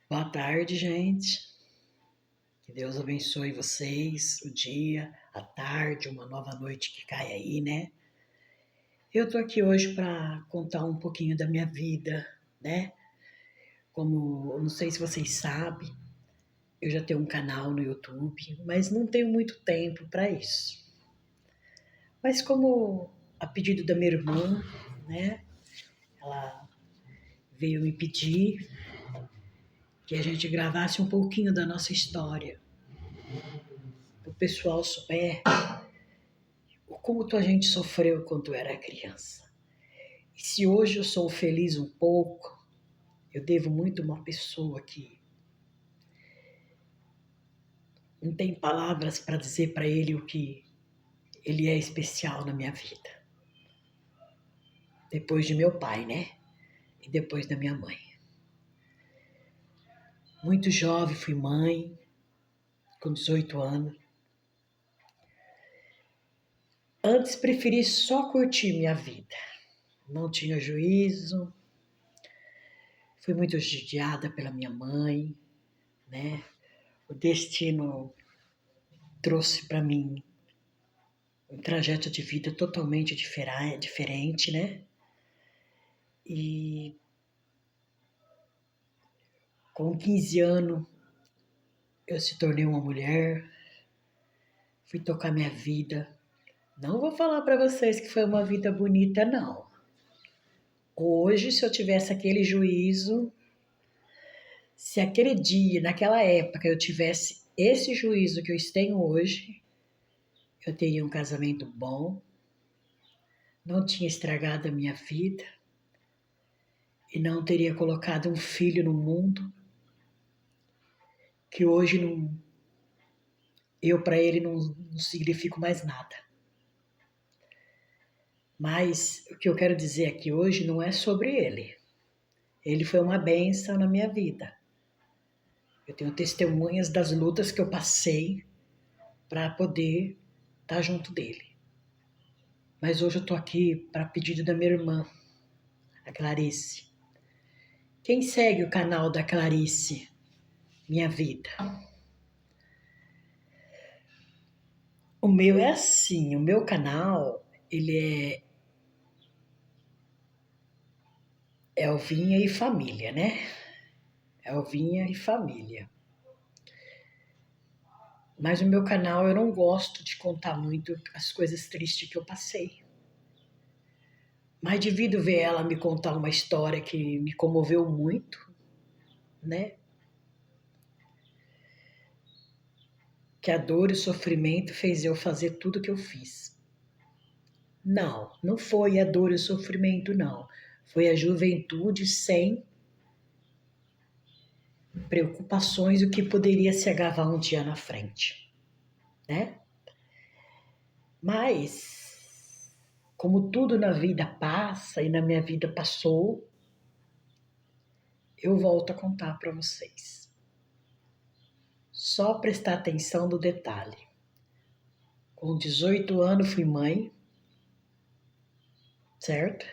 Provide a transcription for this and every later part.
Boa tarde, gente. Que Deus abençoe vocês, o dia, a tarde, uma nova noite que cai aí, né? Eu tô aqui hoje para contar um pouquinho da minha vida, né? Como, não sei se vocês sabem, eu já tenho um canal no YouTube, mas não tenho muito tempo para isso. Mas como a pedido da minha irmã, né? Ela veio me pedir que a gente gravasse um pouquinho da nossa história, o pessoal souber o quanto a gente sofreu quando era criança. E se hoje eu sou feliz um pouco, eu devo muito a uma pessoa que não tem palavras para dizer para ele o que ele é especial na minha vida. Depois de meu pai, né? E depois da minha mãe. Muito jovem fui mãe, com 18 anos. Antes preferi só curtir minha vida. Não tinha juízo, fui muito judiada pela minha mãe, né? O destino trouxe para mim um trajeto de vida totalmente diferente, né? E com 15 anos eu se tornei uma mulher, fui tocar minha vida. Não vou falar para vocês que foi uma vida bonita, não. Hoje, se eu tivesse aquele juízo, se aquele dia, naquela época, eu tivesse esse juízo que eu tenho hoje, eu teria um casamento bom, não tinha estragado a minha vida e não teria colocado um filho no mundo que hoje não, eu para ele não significo mais nada. Mas o que eu quero dizer aqui hoje não é sobre ele. Ele foi uma bênção na minha vida. Eu tenho testemunhas das lutas que eu passei para poder estar junto dele. Mas hoje eu estou aqui para pedido da minha irmã, a Clarice. Quem segue o canal da Clarice, Minha Vida? O meu é assim, o meu canal, ele é Elvinha e Família, né? Elvinha e Família. Mas no meu canal eu não gosto de contar muito as coisas tristes que eu passei. Mas devido ver ela me contar uma história que me comoveu muito, né? Que a dor e o sofrimento fez eu fazer tudo o que eu fiz. Não, não foi a dor e o sofrimento, não. Foi a juventude sem preocupações o que poderia se agravar um dia na frente, né? Mas, como tudo na vida passa e na minha vida passou, eu volto a contar para vocês. Só prestar atenção no detalhe. Com 18 anos fui mãe, certo?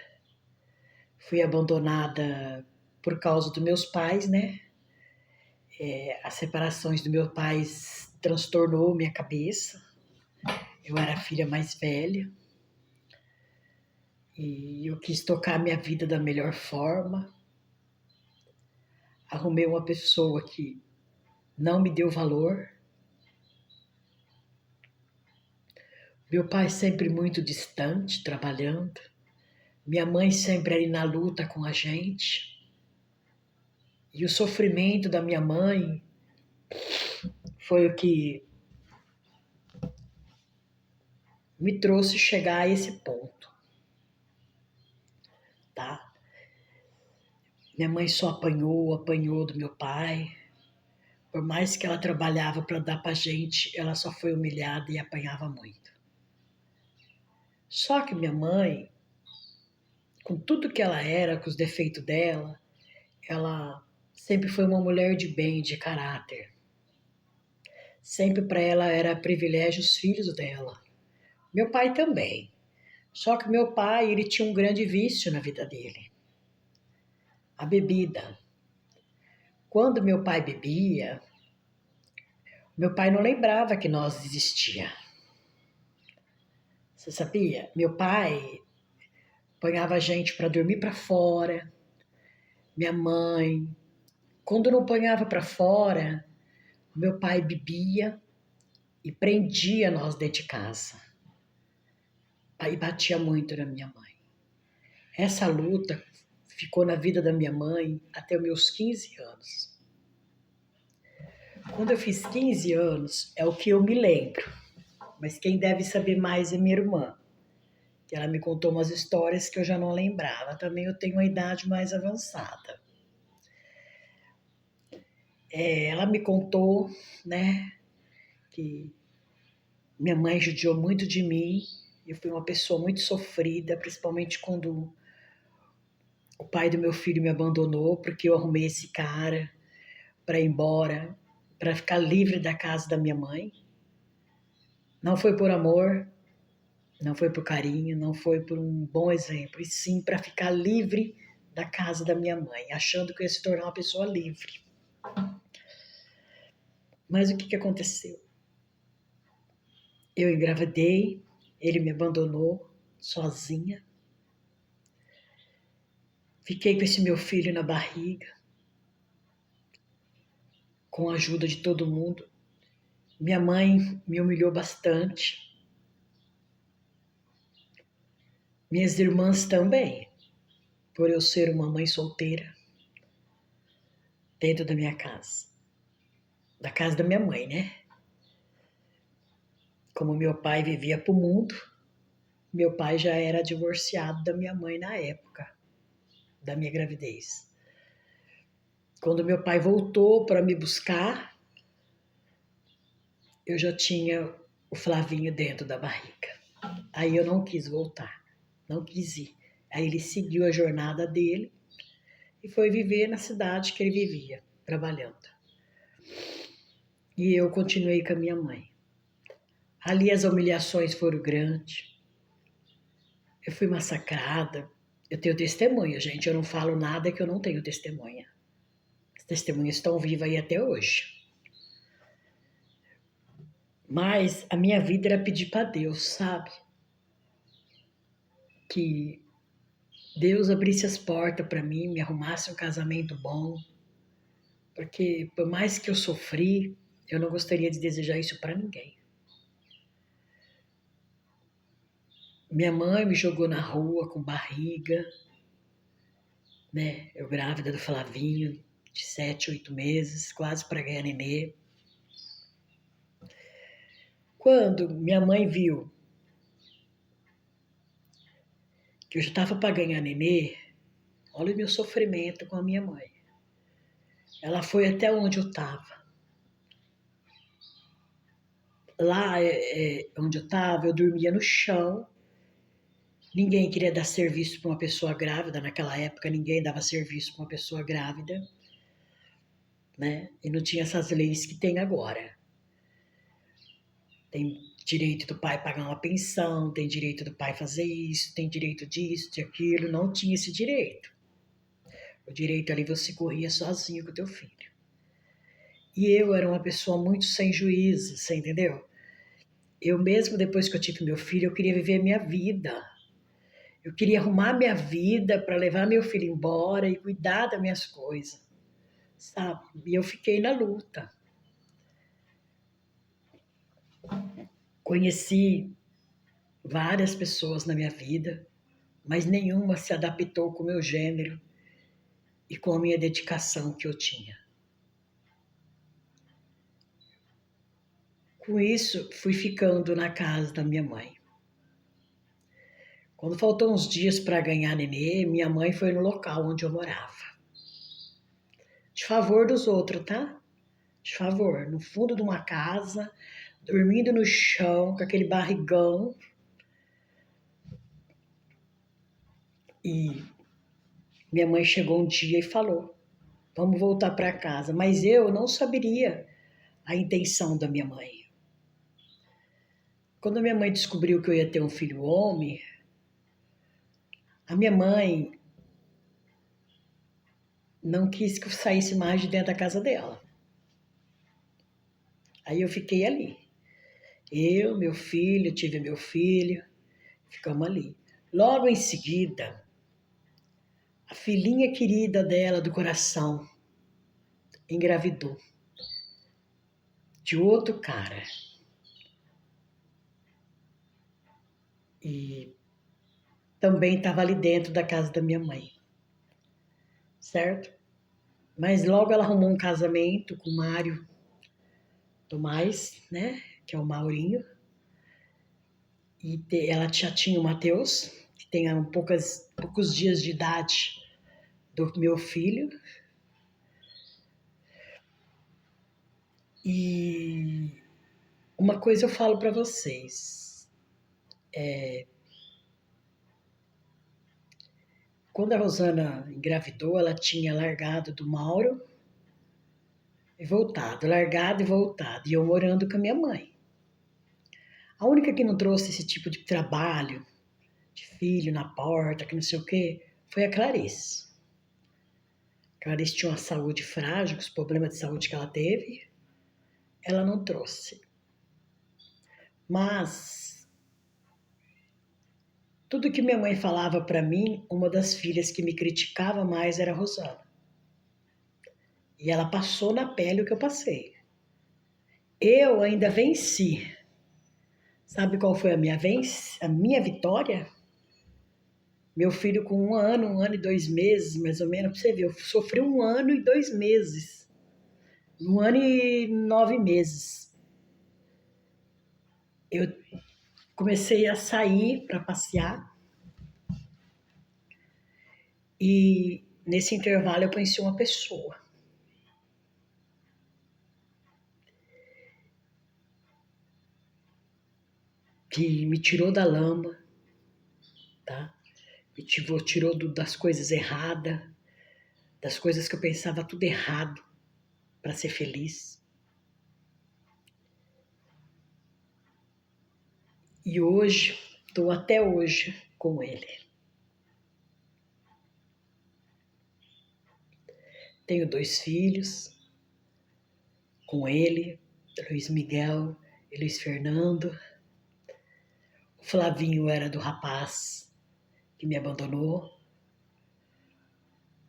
Fui abandonada por causa dos meus pais, né? As separações do meu pai transtornou minha cabeça. Eu era a filha mais velha e eu quis tocar minha vida da melhor forma. Arrumei uma pessoa que não me deu valor. Meu pai sempre muito distante, trabalhando. Minha mãe sempre ali na luta com a gente. E o sofrimento da minha mãe foi o que me trouxe chegar a esse ponto, tá? Minha mãe só apanhou do meu pai. Por mais que ela trabalhava para dar pra gente, ela só foi humilhada e apanhava muito. Só que minha mãe, com tudo que ela era, com os defeitos dela, ela sempre foi uma mulher de bem, de caráter. Sempre para ela era privilégio os filhos dela. Meu pai também. Só que meu pai, ele tinha um grande vício na vida dele. A bebida. Quando meu pai bebia, meu pai não lembrava que nós existia. Você sabia? Meu pai ponhava a gente para dormir para fora, minha mãe. Quando não ponhava para fora, meu pai bebia e prendia nós dentro de casa. Aí batia muito na minha mãe. Essa luta ficou na vida da minha mãe até os meus 15 anos. Quando eu fiz 15 anos, é o que eu me lembro. Mas quem deve saber mais é minha irmã, que ela me contou umas histórias que eu já não lembrava. Também eu tenho uma idade mais avançada. Ela me contou, né, que minha mãe judiou muito de mim. Eu fui uma pessoa muito sofrida, principalmente quando o pai do meu filho me abandonou, porque eu arrumei esse cara para ir embora, para ficar livre da casa da minha mãe. Não foi por amor, não foi por carinho, não foi por um bom exemplo, e sim para ficar livre da casa da minha mãe, achando que eu ia se tornar uma pessoa livre. Mas o que aconteceu? Eu engravidei, ele me abandonou sozinha. Fiquei com esse meu filho na barriga, com a ajuda de todo mundo. Minha mãe me humilhou bastante. Minhas irmãs também, por eu ser uma mãe solteira dentro da minha casa. Da casa da minha mãe, né? Como meu pai vivia pro mundo, meu pai já era divorciado da minha mãe na época da minha gravidez. Quando meu pai voltou para me buscar, eu já tinha o Flavinho dentro da barriga. Aí eu não quis voltar, não quis ir. Aí ele seguiu a jornada dele e foi viver na cidade que ele vivia, trabalhando. E eu continuei com a minha mãe. Ali as humilhações foram grandes. Eu fui massacrada. Eu tenho testemunha, gente. Eu não falo nada que eu não tenho testemunha. As testemunhas estão vivas aí até hoje. Mas a minha vida era pedir para Deus, sabe? Que Deus abrisse as portas para mim, me arrumasse um casamento bom. Porque por mais que eu sofri, eu não gostaria de desejar isso para ninguém. Minha mãe me jogou na rua com barriga, né? Eu grávida do Flavinho, de 7, 8 meses, quase para ganhar nenê. Quando minha mãe viu que eu já estava para ganhar nenê, olha o meu sofrimento com a minha mãe. Ela foi até onde eu estava. Lá onde eu estava, eu dormia no chão. Ninguém queria dar serviço para uma pessoa grávida. Naquela época, ninguém dava serviço para uma pessoa grávida, né? E não tinha essas leis que tem agora. Tem direito do pai pagar uma pensão, tem direito do pai fazer isso, tem direito disso, de aquilo. Não tinha esse direito. O direito ali você corria sozinho com o teu filho. E eu era uma pessoa muito sem juízo, você entendeu? Eu mesmo, depois que eu tive meu filho, eu queria viver a minha vida. Eu queria arrumar minha vida para levar meu filho embora e cuidar das minhas coisas, sabe? E eu fiquei na luta. Conheci várias pessoas na minha vida, mas nenhuma se adaptou com o meu gênero e com a minha dedicação que eu tinha. Com isso, fui ficando na casa da minha mãe. Quando faltou uns dias para ganhar nenê, minha mãe foi no local onde eu morava. De favor dos outros, tá? De favor, no fundo de uma casa, dormindo no chão, com aquele barrigão. E minha mãe chegou um dia e falou: vamos voltar para casa. Mas eu não saberia a intenção da minha mãe. Quando a minha mãe descobriu que eu ia ter um filho homem, a minha mãe não quis que eu saísse mais de dentro da casa dela. Aí eu fiquei ali. Eu, meu filho, tive meu filho, ficamos ali. Logo em seguida, a filhinha querida dela, do coração, engravidou de outro cara. E também estava ali dentro da casa da minha mãe, certo? Mas logo ela arrumou um casamento com o Mário Tomás, né? Que é o Maurinho. E ela já tinha o Matheus, que tem poucos dias de idade do meu filho. E uma coisa eu falo para vocês. Quando a Rosana engravidou, ela tinha largado do Mauro e voltado, largado e voltado. E eu morando com a minha mãe. A única que não trouxe esse tipo de trabalho, de filho na porta, que não sei o quê, foi a Clarice. Clarice tinha uma saúde frágil, os problemas de saúde que ela teve, ela não trouxe. Mas tudo que minha mãe falava para mim, uma das filhas que me criticava mais era a Rosana. E ela passou na pele o que eu passei. Eu ainda venci. Sabe qual foi a minha vitória? Meu filho com 1 ano e 2 meses, mais ou menos, pra você ver, eu sofri 1 ano e 2 meses. 1 ano e 9 meses. Eu comecei a sair para passear e nesse intervalo eu conheci uma pessoa. Que me tirou da lama, tá? Me tirou das coisas erradas, das coisas que eu pensava tudo errado para ser feliz. E hoje, estou até hoje com ele. Tenho 2 filhos com ele, Luiz Miguel e Luiz Fernando. O Flavinho era do rapaz que me abandonou,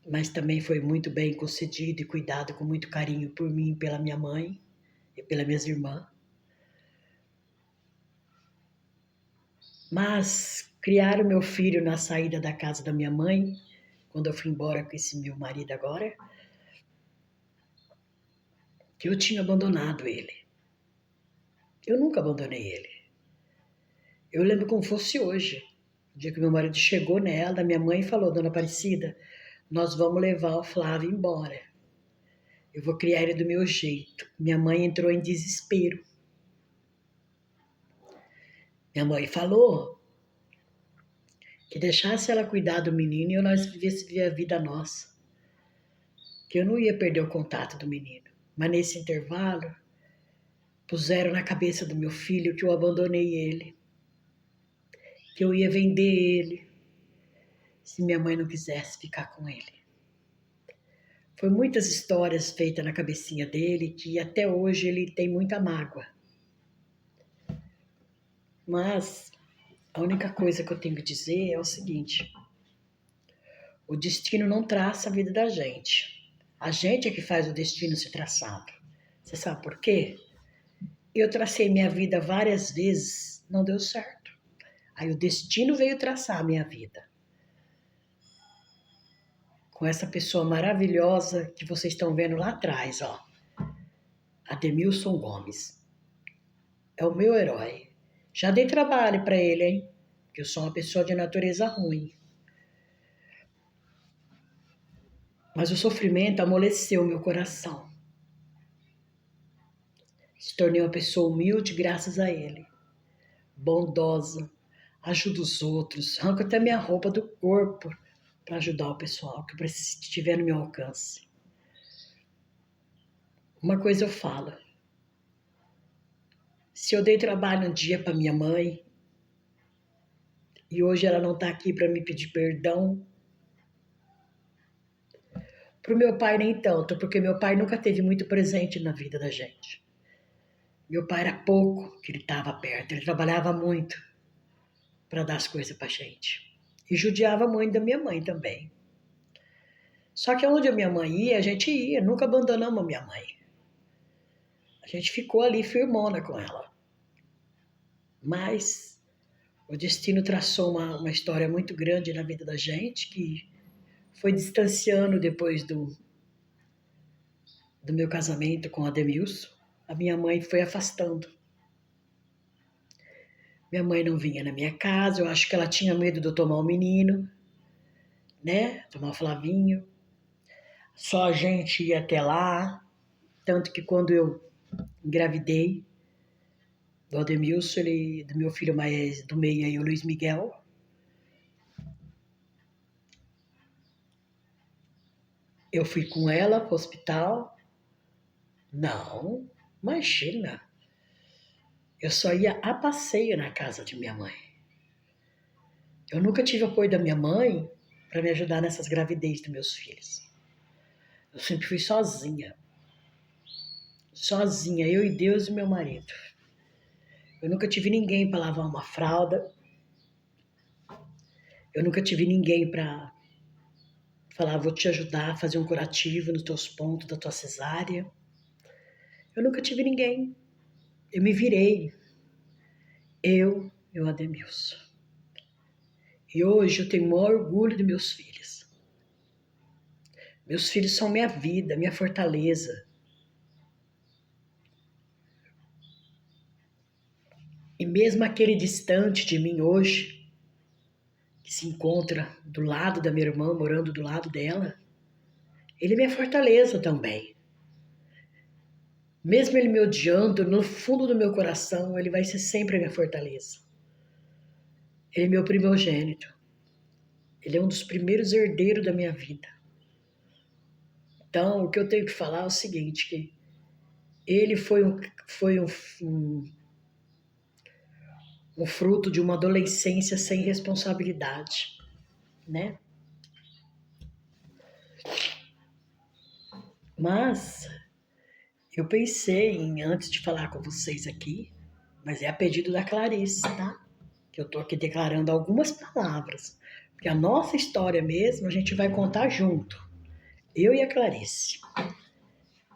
mas também foi muito bem concedido e cuidado com muito carinho por mim e pela minha mãe e pelas minhas irmãs. Mas criar o meu filho na saída da casa da minha mãe, quando eu fui embora com esse meu marido agora, que eu tinha abandonado ele. Eu nunca abandonei ele. Eu lembro como fosse hoje. O dia que meu marido chegou nela, da minha mãe, e falou: Dona Aparecida, nós vamos levar o Flávio embora. Eu vou criar ele do meu jeito. Minha mãe entrou em desespero. Minha mãe falou que deixasse ela cuidar do menino e nós vivesse a vida nossa. Que eu não ia perder o contato do menino. Mas nesse intervalo, puseram na cabeça do meu filho que eu abandonei ele. Que eu ia vender ele se minha mãe não quisesse ficar com ele. Foi muitas histórias feitas na cabecinha dele que até hoje ele tem muita mágoa. Mas a única coisa que eu tenho que dizer é o seguinte: o destino não traça a vida da gente. A gente é que faz o destino ser traçado. Você sabe por quê? Eu tracei minha vida várias vezes, não deu certo. Aí o destino veio traçar a minha vida. Com essa pessoa maravilhosa que vocês estão vendo lá atrás, ó. Ademilson Gomes. É o meu herói. Já dei trabalho para ele, hein? Porque eu sou uma pessoa de natureza ruim. Mas o sofrimento amoleceu meu coração. Se tornei uma pessoa humilde graças a ele. Bondosa, ajudo os outros, arranco até minha roupa do corpo para ajudar o pessoal que estiver no meu alcance. Uma coisa eu falo: se eu dei trabalho um dia para minha mãe e hoje ela não está aqui para me pedir perdão, Pro meu pai nem tanto, porque meu pai nunca teve muito presente na vida da gente. Meu pai era pouco que ele estava perto, ele trabalhava muito para dar as coisas pra gente. E judiava muito da minha mãe também. Só que onde a minha mãe ia, a gente ia, nunca abandonamos a minha mãe. A gente ficou ali firmona com ela. Mas o destino traçou uma história muito grande na vida da gente, que foi distanciando depois do meu casamento com a Ademilson. A minha mãe foi afastando. Minha mãe não vinha na minha casa, eu acho que ela tinha medo de eu tomar o menino, né? Tomar o Flavinho. Só a gente ia até lá, tanto que quando eu engravidei do Ademilson, do meu filho mais do meio aí, o Luiz Miguel, eu fui com ela pro hospital. Não, imagina. Eu só ia a passeio na casa de minha mãe. Eu nunca tive apoio da minha mãe para me ajudar nessas gravidez dos meus filhos. Eu sempre fui sozinha. Sozinha, eu e Deus e meu marido. Eu nunca tive ninguém para lavar uma fralda. Eu nunca tive ninguém para falar, vou te ajudar a fazer um curativo nos teus pontos da tua cesárea. Eu nunca tive ninguém. Eu me virei. Eu e o Ademilson. E hoje eu tenho o maior orgulho dos meus filhos. Meus filhos são minha vida, minha fortaleza. E mesmo aquele distante de mim hoje, que se encontra do lado da minha irmã, morando do lado dela, ele é minha fortaleza também. Mesmo ele me odiando, no fundo do meu coração, ele vai ser sempre a minha fortaleza. Ele é meu primogênito. Ele é um dos primeiros herdeiros da minha vida. Então, o que eu tenho que falar é o seguinte, que ele foi um fruto de uma adolescência sem responsabilidade, né? Mas eu pensei em, antes de falar com vocês aqui, mas é a pedido da Clarice, tá? Que eu tô aqui declarando algumas palavras. Porque a nossa história mesmo a gente vai contar junto. Eu e a Clarice.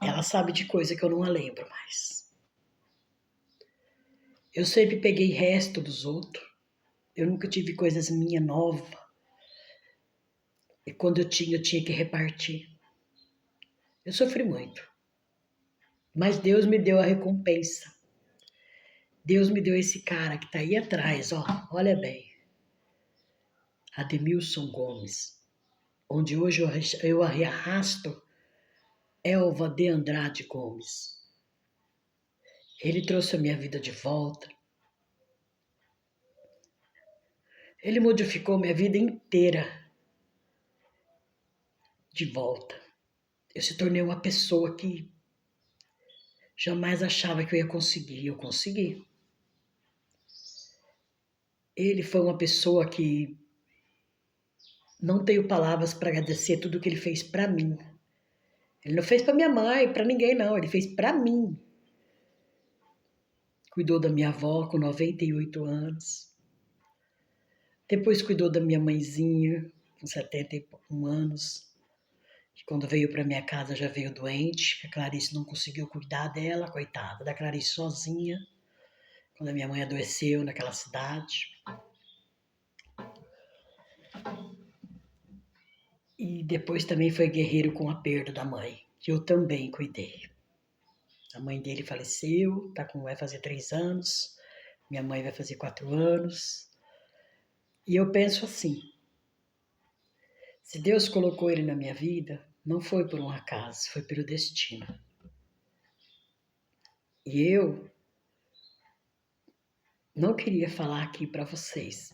Ela sabe de coisa que eu não a lembro mais. Eu sempre peguei resto dos outros. Eu nunca tive coisas minhas novas. E quando eu tinha que repartir. Eu sofri muito. Mas Deus me deu a recompensa. Deus me deu esse cara que tá aí atrás, ó. Olha bem. Ademilson Gomes. Onde hoje eu arrasto Elva de Andrade Gomes. Ele trouxe a minha vida de volta. Ele modificou minha vida inteira de volta. Eu se tornei uma pessoa que jamais achava que eu ia conseguir. Eu consegui. Ele foi uma pessoa que não tenho palavras para agradecer tudo que ele fez para mim. Ele não fez para minha mãe, para ninguém não. Ele fez para mim. Cuidou da minha avó com 98 anos. Depois cuidou da minha mãezinha com 71 anos. Que quando veio para minha casa já veio doente. A Clarice não conseguiu cuidar dela, coitada. Da Clarice sozinha. Quando a minha mãe adoeceu naquela cidade. E depois também foi guerreiro com a perda da mãe, que eu também cuidei. A mãe dele faleceu, vai fazer 3 anos, minha mãe vai fazer 4 anos. E eu penso assim, se Deus colocou ele na minha vida, não foi por um acaso, foi pelo destino. E eu não queria falar aqui para vocês.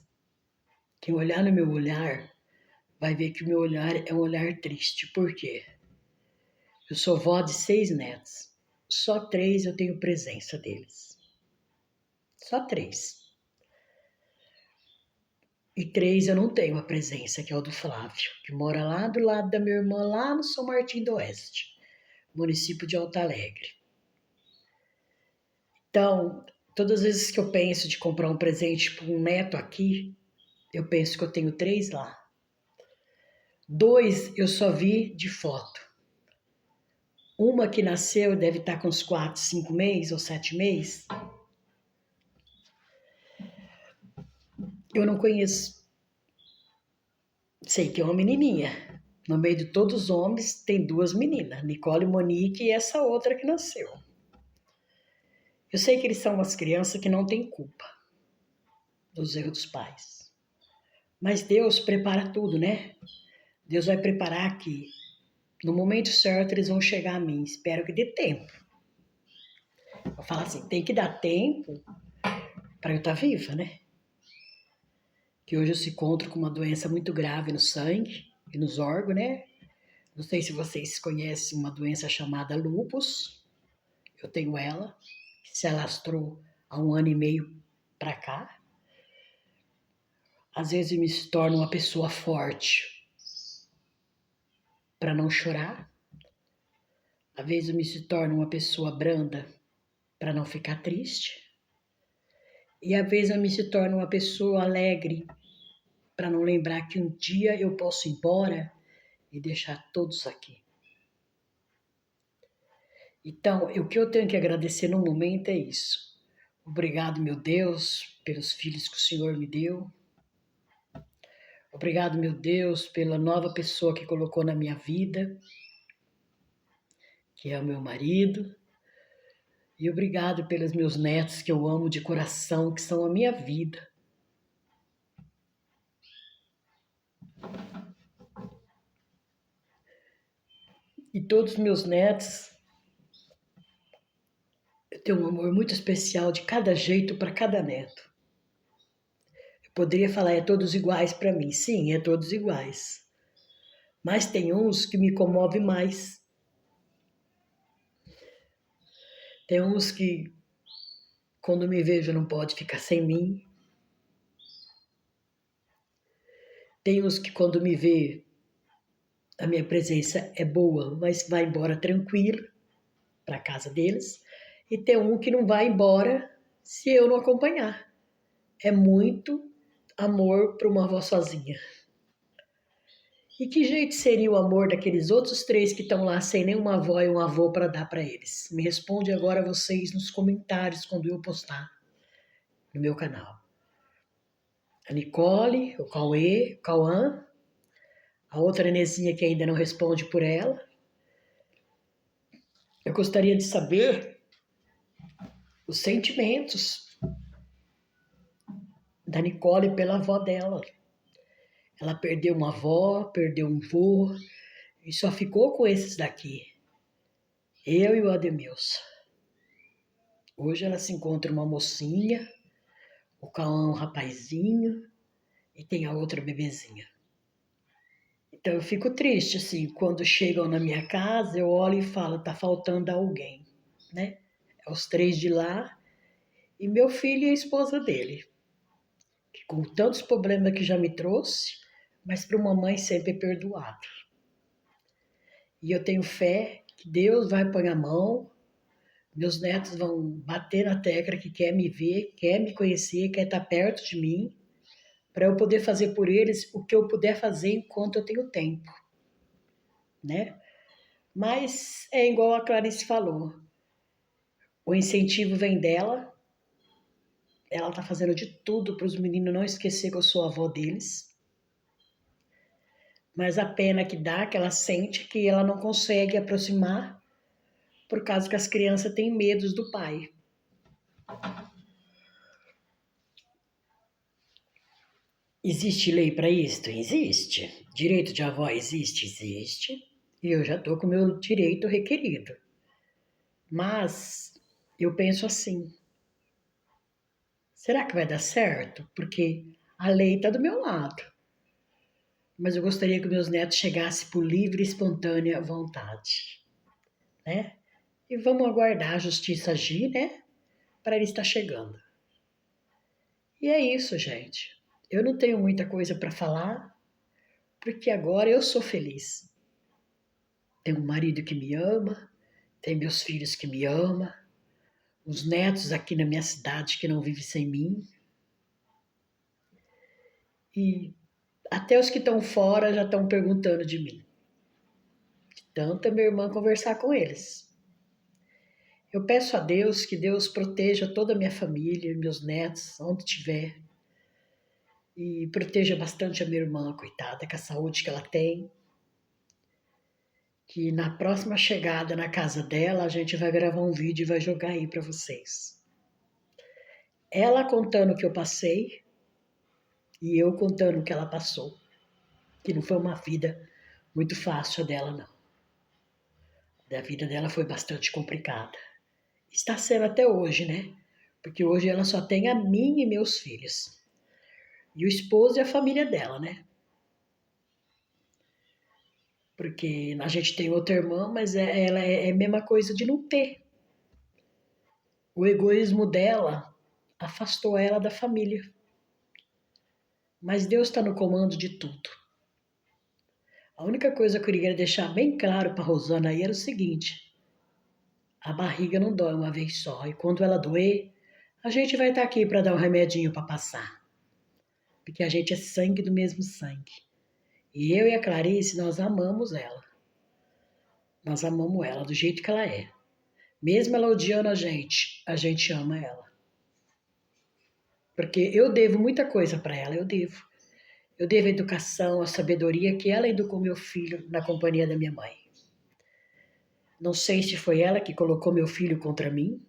Quem olhar no meu olhar vai ver que o meu olhar é um olhar triste. Por quê? Eu sou vó de 6 netos. Só 3 eu tenho presença deles. Só 3. E 3 eu não tenho a presença, que é o do Flávio, que mora lá do lado da minha irmã, lá no São Martim do Oeste, município de Alto Alegre. Então, todas as vezes que eu penso de comprar um presente para um neto aqui, eu penso que eu tenho 3 lá. 2 eu só vi de foto. Uma que nasceu deve estar com uns 4, 5 meses ou 7 meses. Eu não conheço. Sei que é uma menininha. No meio de todos os homens, tem 2 meninas, Nicole e Monique, e essa outra que nasceu. Eu sei que eles são umas crianças que não têm culpa dos erros dos pais. Mas Deus prepara tudo, né? Deus vai preparar que no momento certo eles vão chegar a mim. Espero que dê tempo. Eu falo assim, tem que dar tempo para eu estar viva, né? Que hoje eu se encontro com uma doença muito grave no sangue e nos órgãos, né? Não sei se vocês conhecem uma doença chamada lúpus. Eu tenho ela, que se alastrou há 1 ano e meio para cá. Às vezes eu me torno uma pessoa forte para não chorar. Às vezes eu me torno uma pessoa branda para não ficar triste. E às vezes eu me torno uma pessoa alegre para não lembrar que um dia eu posso ir embora e deixar todos aqui. Então, o que eu tenho que agradecer no momento é isso. Obrigado, meu Deus, pelos filhos que o Senhor me deu. Obrigado, meu Deus, pela nova pessoa que colocou na minha vida, que é o meu marido. E obrigado pelos meus netos que eu amo de coração, que são a minha vida. E todos os meus netos, eu tenho um amor muito especial de cada jeito para cada neto. Eu poderia falar, é todos iguais para mim. Sim, é todos iguais. Mas tem uns que me comovem mais. Tem uns que, quando me vejo, não pode ficar sem mim. Tem uns que, quando me vê, a minha presença é boa, mas vai embora tranquilo para a casa deles. E tem um que não vai embora se eu não acompanhar. É muito amor para uma avó sozinha. E que jeito seria o amor daqueles outros 3 que estão lá sem nenhuma avó e um avô para dar para eles? Me responde agora vocês nos comentários quando eu postar no meu canal. A Nicole, o Cauê, o Cauã, a outra nenezinha que ainda não responde por ela. Eu gostaria de saber os sentimentos da Nicole pela avó dela. Ela perdeu uma avó, perdeu um vô, e só ficou com esses daqui. Eu e o Ademilson. Hoje ela se encontra uma mocinha, o Cauã um rapazinho, e tem a outra bebezinha. Então eu fico triste, assim, quando chegam na minha casa, eu olho e falo, tá faltando alguém, né? É os 3 de lá e meu filho e a esposa dele, que com tantos problemas que já me trouxe, mas para uma mãe sempre é perdoado. E eu tenho fé que Deus vai pôr a mão, meus netos vão bater na tecla que quer me ver, quer me conhecer, quer estar perto de mim, para eu poder fazer por eles o que eu puder fazer enquanto eu tenho tempo, né? Mas é igual a Clarice falou, o incentivo vem dela, ela tá fazendo de tudo para os meninos não esquecer que eu sou a avó deles, mas a pena que dá, que ela sente que ela não consegue aproximar por causa que as crianças têm medos do pai. Existe lei para isso? Existe. Direito de avó existe? Existe. E eu já estou com o meu direito requerido. Mas eu penso assim, será que vai dar certo? Porque a lei está do meu lado. Mas eu gostaria que meus netos chegassem por livre e espontânea vontade, né? E vamos aguardar a justiça agir, né? Para ele estar chegando. E é isso, gente. Eu não tenho muita coisa para falar, porque agora eu sou feliz. Tenho um marido que me ama, tenho meus filhos que me amam, os netos aqui na minha cidade que não vivem sem mim. E até os que estão fora já estão perguntando de mim. Tanto é minha irmã conversar com eles. Eu peço a Deus que Deus proteja toda a minha família, meus netos, onde estiver. E proteja bastante a minha irmã, coitada, com a saúde que ela tem. Que na próxima chegada na casa dela, a gente vai gravar um vídeo e vai jogar aí para vocês. Ela contando o que eu passei e eu contando o que ela passou. Que não foi uma vida muito fácil dela, não. A vida dela foi bastante complicada. Está sendo até hoje, né? Porque hoje ela só tem a mim e meus filhos. E o esposo e a família dela, né? Porque a gente tem outra irmã, mas ela é a mesma coisa de não ter. O egoísmo dela afastou ela da família. Mas Deus está no comando de tudo. A única coisa que eu queria deixar bem claro para Rosana aí era o seguinte: a barriga não dói uma vez só, e quando ela doer, a gente vai estar aqui para dar um remedinho para passar. Porque a gente é sangue do mesmo sangue. E eu e a Clarice, nós amamos ela. Nós amamos ela do jeito que ela é. Mesmo ela odiando a gente ama ela. Porque eu devo muita coisa para ela, eu devo. Eu devo a educação, a sabedoria que ela educou meu filho na companhia da minha mãe. Não sei se foi ela que colocou meu filho contra mim.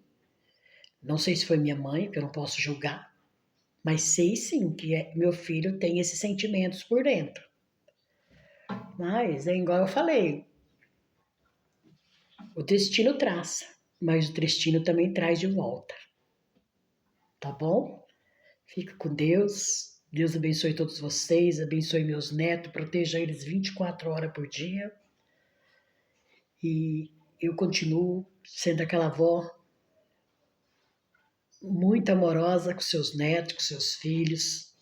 Não sei se foi minha mãe, que eu não posso julgar. Mas sei sim que meu filho tem esses sentimentos por dentro. Mas é igual eu falei, o destino traça, mas o destino também traz de volta. Tá bom? Fica com Deus. Deus abençoe todos vocês, abençoe meus netos, proteja eles 24 horas por dia. E eu continuo sendo aquela avó muito amorosa com seus netos, com seus filhos.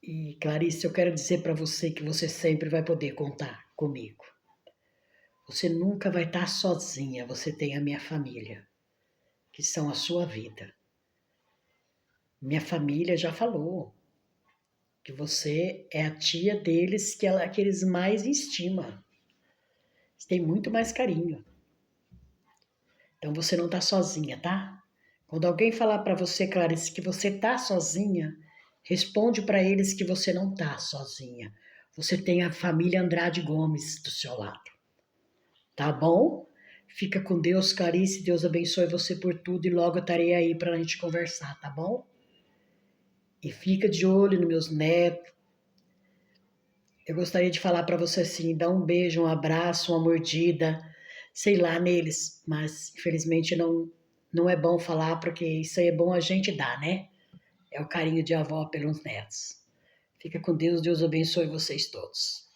E Clarice, eu quero dizer para você que você sempre vai poder contar comigo. Você nunca vai estar sozinha, você tem a minha família, que são a sua vida. Minha família já falou que você é a tia deles que eles mais estimam. Eles têm muito mais carinho. Então você não está sozinha, tá? Quando alguém falar para você, Clarice, que você está sozinha, responde para eles que você não está sozinha. Você tem a família Andrade Gomes do seu lado. Tá bom? Fica com Deus, Clarice. Deus abençoe você por tudo e logo eu estarei aí para a gente conversar, tá bom? E fica de olho nos meus netos. Eu gostaria de falar para você assim, dá um beijo, um abraço, uma mordida, sei lá, neles. Mas infelizmente não é bom falar porque isso aí é bom a gente dar, né? É o carinho de avó pelos netos. Fica com Deus, Deus abençoe vocês todos.